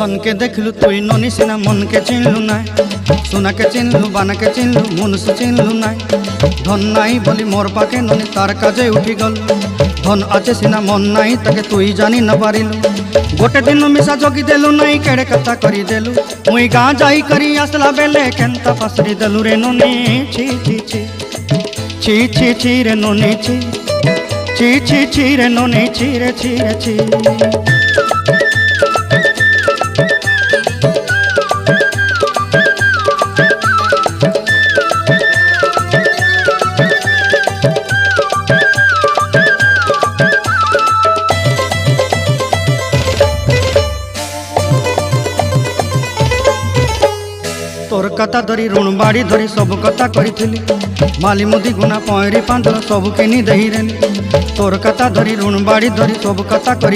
सन के देखलु तुई ननी सिना मन के चिन्हलु ना सोना के चिन्हलु बाना के चिन्हलु मनुष्य चिन्हलु ना धन नाई बोली मोर पाके ननी तार काजे उठी गल धन आचे सिना मन नाई ताके तुई जानी न पारिलु गोटे दिन मिसा जगी देलु नाई केड़े कथा करी देलु मुई गाँ जाई करी आसला बेले केंता पासरी देलु रे ननी छी छी छी छी छी छी रे ननी छी छी छी छी रे ननी छी रे छी रे छी। तोर कथा धरी ऋण बाड़ी धरी सब कथा करी माली मुदी गुना पहरी पांदल सब किनी दही रेली तोर कथा धरी ऋण बाड़ी धरी सब कथा करी।